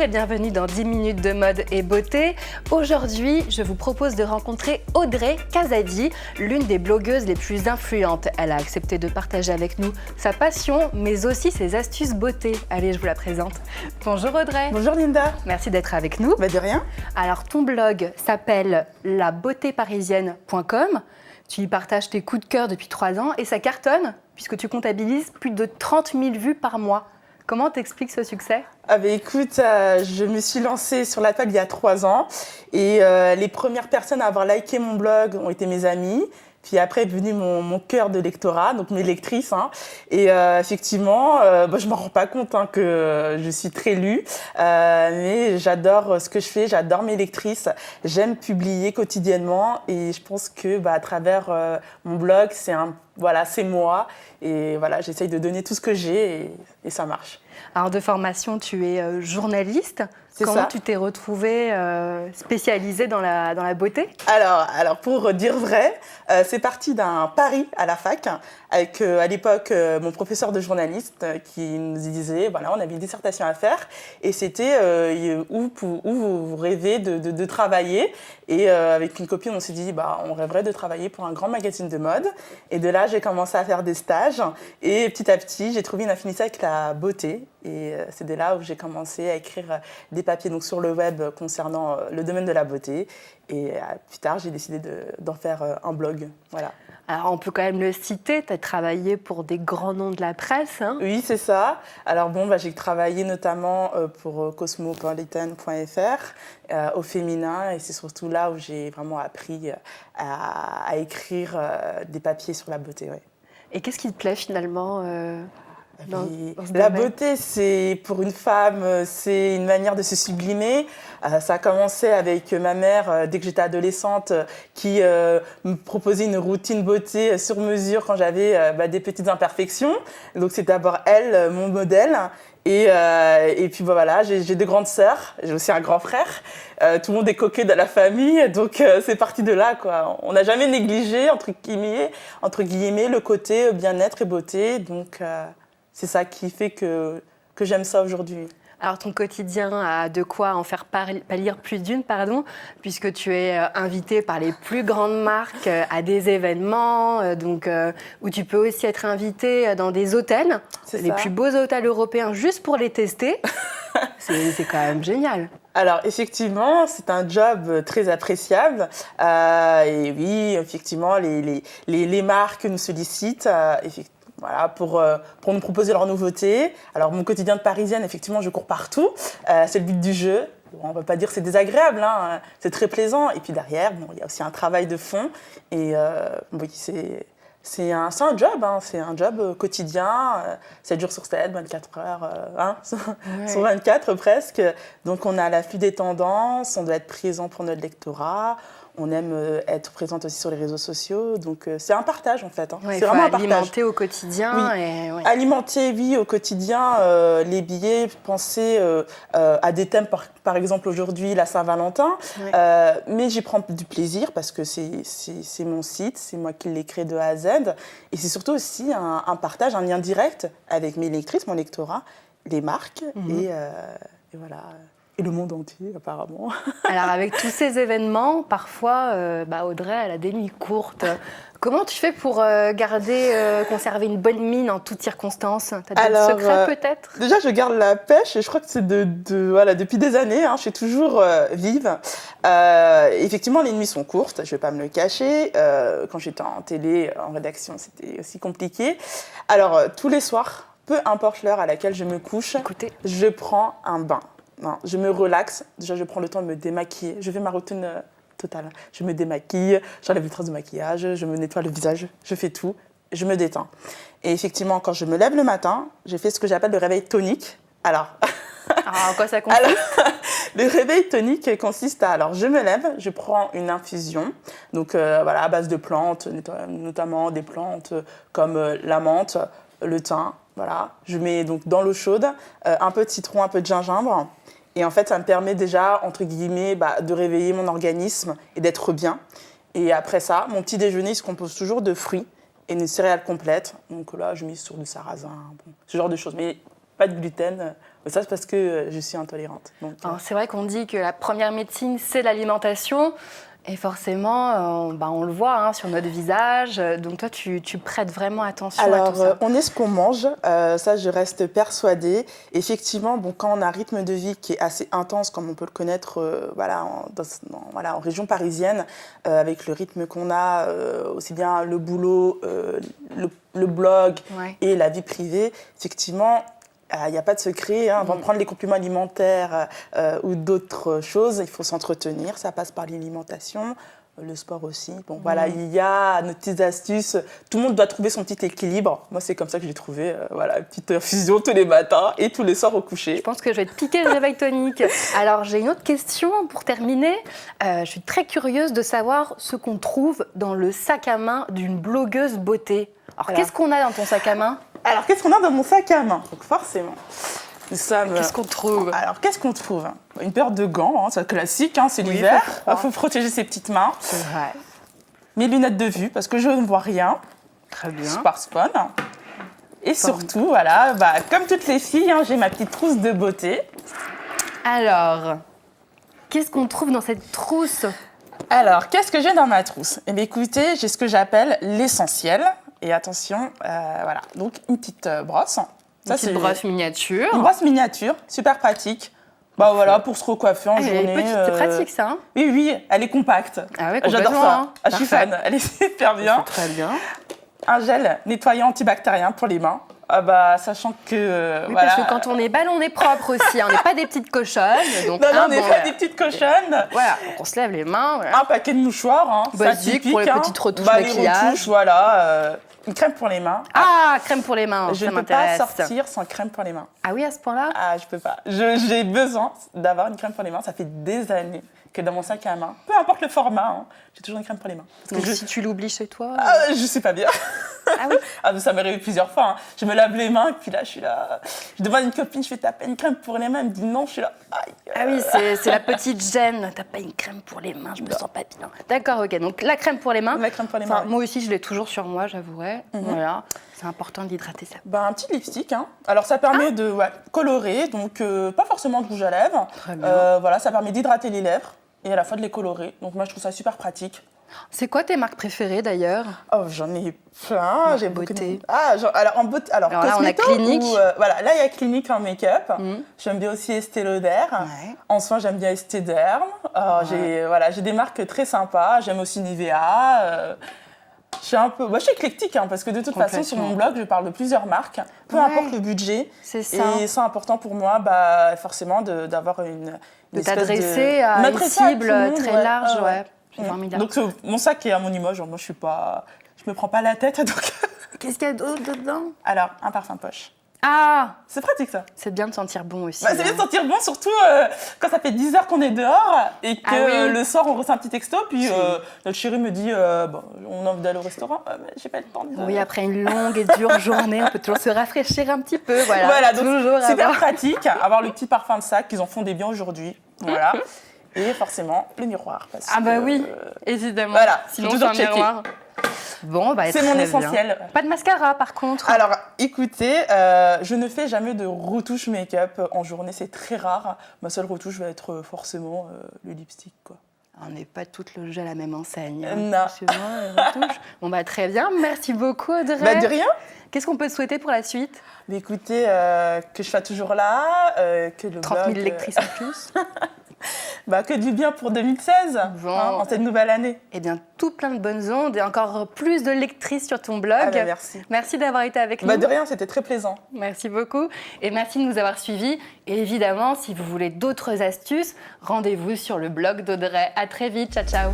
et bienvenue dans 10 minutes de mode et beauté. Aujourd'hui, je vous propose de rencontrer Audrey Casadi, l'une des blogueuses les plus influentes. Elle a accepté de partager avec nous sa passion, mais aussi ses astuces beauté. Allez, je vous la présente. Bonjour Audrey. Bonjour Linda. Merci d'être avec nous. De rien. Alors, ton blog s'appelle labeautéparisienne.com. Tu y partages tes coups de cœur depuis 3 ans et ça cartonne puisque tu comptabilises plus de 30 000 vues par mois. Comment t'expliques ce succès ? Écoute, je me suis lancée sur la toile il y a 3 ans et les premières personnes à avoir liké mon blog ont été mes amis. Puis après est venu mon cœur de lectorat, donc mes lectrices. Et effectivement, je ne m'en rends pas compte que je suis très lue, mais j'adore ce que je fais, j'adore mes lectrices. J'aime publier quotidiennement et je pense que à travers mon blog, c'est moi. Et voilà, j'essaye de donner tout ce que j'ai et ça marche. Alors de formation, tu es journaliste. Comment tu t'es retrouvée spécialisée dans la beauté ? Alors, pour dire vrai, c'est parti d'un pari à la fac avec à l'époque mon professeur de journaliste qui nous disait, voilà, on avait une dissertation à faire et c'était où vous rêvez de travailler. Et avec une copine, on s'est dit, on rêverait de travailler pour un grand magazine de mode. Et de là, j'ai commencé à faire des stages et petit à petit, j'ai trouvé une affinité avec la beauté. Et c'est de là où j'ai commencé à écrire des papiers donc, sur le web concernant le domaine de la beauté. Et plus tard, j'ai décidé d'en faire un blog. Voilà. Alors, on peut quand même le citer, tu as travaillé pour des grands noms de la presse. Oui, c'est ça. Alors j'ai travaillé notamment pour cosmopolitan.fr au féminin. Et c'est surtout là où j'ai vraiment appris à écrire des papiers sur la beauté. Ouais. Et qu'est-ce qui te plaît finalement dans la beauté, c'est pour une femme, c'est une manière de se sublimer. Ça a commencé avec ma mère, dès que j'étais adolescente, qui me proposait une routine beauté sur mesure quand j'avais des petites imperfections. Donc c'est d'abord elle, mon modèle. Et puis voilà, j'ai 2 grandes sœurs, j'ai aussi un grand frère. Tout le monde est coquet de la famille, donc c'est parti de là, quoi. On n'a jamais négligé, entre guillemets, le côté bien-être et beauté. Donc c'est ça qui fait que j'aime ça aujourd'hui. Alors, ton quotidien a de quoi en faire pâlir plus d'une, puisque tu es invitée par les plus grandes marques à des événements, où tu peux aussi être invitée dans des hôtels, les plus beaux hôtels européens, juste pour les tester. C'est quand même génial. Alors, effectivement, c'est un job très appréciable. Et oui, effectivement, les marques nous sollicitent. Voilà, pour nous proposer leurs nouveautés. Alors, mon quotidien de Parisienne, effectivement, je cours partout. C'est le but du jeu. On ne va pas dire que c'est désagréable, c'est très plaisant. Et puis derrière, il y a aussi un travail de fond. Et oui, c'est un job, c'est un job quotidien, 7 jours sur 7, 24 heures, sur 24 presque. Donc, on a l'affût des tendances, on doit être présent pour notre lectorat. On aime être présente aussi sur les réseaux sociaux, donc c'est un partage en fait. Ouais, c'est vraiment un partage. Alimenter au quotidien. Oui. Alimenter, oui, au quotidien. Les billets, penser à des thèmes, par exemple aujourd'hui, la Saint-Valentin. Ouais. Mais j'y prends du plaisir parce que c'est mon site, c'est moi qui l'ai créé de A à Z. Et c'est surtout aussi un partage, un lien direct avec mes lectrices, mon lectorat, les marques et voilà. Et le monde entier, apparemment. Alors, avec tous ces événements, parfois, Audrey, elle a des nuits courtes. Comment tu fais pour conserver une bonne mine en toutes circonstances ? Tu as des secrets, peut-être ? Déjà, je garde la pêche et je crois que c'est depuis des années. Je suis toujours vive. Effectivement, les nuits sont courtes, je ne vais pas me le cacher. Quand j'étais en télé, en rédaction, c'était aussi compliqué. Alors, tous les soirs, peu importe l'heure à laquelle je me couche, je prends un bain. Non, je me relaxe. Déjà, je prends le temps de me démaquiller. Je fais ma routine totale. Je me démaquille, j'enlève les traces de maquillage, je me nettoie le visage, je fais tout, je me détends. Et effectivement, quand je me lève le matin, je fais ce que j'appelle le réveil tonique. Alors, en quoi ça consiste ? Le réveil tonique consiste à, je me lève, je prends une infusion, donc à base de plantes, notamment des plantes comme la menthe, le thym. Voilà. Je mets donc dans l'eau chaude un peu de citron, un peu de gingembre. Et en fait, ça me permet déjà, entre guillemets, de réveiller mon organisme et d'être bien. Et après ça, mon petit déjeuner, il se compose toujours de fruits et une céréale complète. Donc là, je mise sur du sarrasin, ce genre de choses. Mais pas de gluten, Mais ça, c'est parce que je suis intolérante. Donc, Alors, c'est vrai qu'on dit que la première médecine, c'est l'alimentation. Et forcément, on le voit hein, sur notre visage. Donc toi, tu prêtes vraiment attention à tout ça. On est ce qu'on mange. Ça, je reste persuadée. Effectivement, bon, quand on a un rythme de vie qui est assez intense, comme on peut le connaître en région parisienne, avec le rythme qu'on a, aussi bien le boulot, le blog et la vie privée, effectivement, il n'y a pas de secret. Hein. Avant de prendre les compléments alimentaires ou d'autres choses, il faut s'entretenir. Ça passe par l'alimentation, le sport aussi. Bon, voilà, il y a nos petites astuces. Tout le monde doit trouver son petit équilibre. Moi, c'est comme ça que je l'ai trouvé. Une petite infusion tous les matins et tous les soirs au coucher. Je pense que je vais te piquer le réveil tonique. Alors, j'ai une autre question pour terminer. Je suis très curieuse de savoir ce qu'on trouve dans le sac à main d'une blogueuse beauté. Alors, qu'est-ce qu'on a dans ton sac à main ? Alors, qu'est-ce qu'on a dans mon sac à main ? Donc, forcément, nous sommes... Qu'est-ce qu'on trouve ? Alors, qu'est-ce qu'on trouve ? Une paire de gants, hein, c'est classique, hein, c'est l'hiver. Il faut protéger ses petites mains. C'est vrai. Mes lunettes de vue, parce que je ne vois rien. Très bien. Smartphone. Et surtout, voilà, comme toutes les filles, hein, j'ai ma petite trousse de beauté. Alors, qu'est-ce qu'on trouve dans cette trousse ? Alors, qu'est-ce que j'ai dans ma trousse ? Eh bien, écoutez, j'ai ce que j'appelle l'essentiel. Et attention, voilà, donc une petite brosse. Une petite brosse miniature. Une brosse miniature, super pratique. Voilà, pour se recoiffer en journée. C'est pratique ça. Hein oui, elle est compacte. Ah ouais, j'adore ça. Hein. Je suis fan, elle est super bien. C'est très bien. Un gel nettoyant antibactérien pour les mains. Sachant que oui, parce que quand on est belle, on est propre aussi. On n'est pas des petites cochonnes. Donc non, on n'est pas des petites cochonnes. Voilà, donc on se lève les mains. Voilà. Un paquet de mouchoirs, hein, basique pour les petites retouches maquillage. Les retouches, voilà. Une crème pour les mains. Ah, crème pour les mains, je ça ne peux pas m'intéresse. sortir sans crème pour les mains. Ah oui, à ce point-là ? Ah, je peux pas. J'ai besoin d'avoir une crème pour les mains. Ça fait des années que dans mon sac à main, peu importe le format, hein, j'ai toujours une crème pour les mains. Donc si tu l'oublies chez toi je sais pas bien. Ah oui. Ça m'est arrivé plusieurs fois. Hein. Je me lave les mains et puis là, je suis là. Je demande à une copine, je fais taper une crème pour les mains. Elle me dit non, je suis là. Aïe. Ah oui, c'est la petite gêne. T'as pas une crème pour les mains, je me sens pas bien. D'accord, ok. Donc la crème pour les mains. La crème pour les mains. Moi aussi, je l'ai toujours sur moi, j'avouerais. Voilà. C'est important d'hydrater ça. Un petit lipstick. Hein. Alors ça permet de colorer, donc pas forcément de rouge à lèvres. Très bien. Voilà, ça permet d'hydrater les lèvres et à la fois de les colorer. Donc moi, je trouve ça super pratique. C'est quoi tes marques préférées d'ailleurs ? Oh, j'en ai plein. J'ai beauté. Alors en beauté, alors là, on a Clinique. Voilà, là il y a Clinique en make-up. J'aime bien aussi Estée Lauder. Ouais. En soins, j'aime bien Estée Derm. J'ai des marques très sympas. J'aime aussi Nivea. Je suis éclectique hein, parce que de toute façon sur mon blog, je parle de plusieurs marques. Peu importe le budget. C'est ça. Et c'est important pour moi, forcément, d'avoir une de espèce t'adresser à une cible très large, ouais. Donc mon sac est à mon image, moi je me prends pas la tête. Donc... Qu'est-ce qu'il y a d'autre dedans ? Alors, un parfum poche. Ah ! C'est pratique ça. C'est bien de sentir bon aussi. C'est bien de sentir bon, surtout quand ça fait 10 heures qu'on est dehors et que le soir on reçoit un petit texto, puis notre chéri me dit on a envie d'aller au restaurant, mais j'ai pas le temps. Oui, après une longue et dure journée, on peut toujours se rafraîchir un petit peu. Voilà donc toujours super pratique, avoir le petit parfum de sac, qu'ils en font des bien aujourd'hui. Voilà. Et forcément, le miroir. Oui, évidemment. Voilà, sinon c'est un miroir. Bon, c'est mon essentiel. Bien. Pas de mascara, par contre. Alors, écoutez, je ne fais jamais de retouche make-up en journée, c'est très rare. Ma seule retouche va être forcément le lipstick, quoi. On n'est pas toutes logées à la même enseigne. Non. Bon, très bien. Merci beaucoup, Audrey. De rien. Qu'est-ce qu'on peut te souhaiter pour la suite ? Écoutez, que je sois toujours là, que le 30 000 lectrices en plus. Que du bien pour 2016, en cette nouvelle année. Eh bien, tout plein de bonnes ondes et encore plus de lectrices sur ton blog. Merci. Merci d'avoir été avec nous. De rien, c'était très plaisant. Merci beaucoup et merci de nous avoir suivis. Et évidemment, si vous voulez d'autres astuces, rendez-vous sur le blog d'Audrey. À très vite, ciao ciao.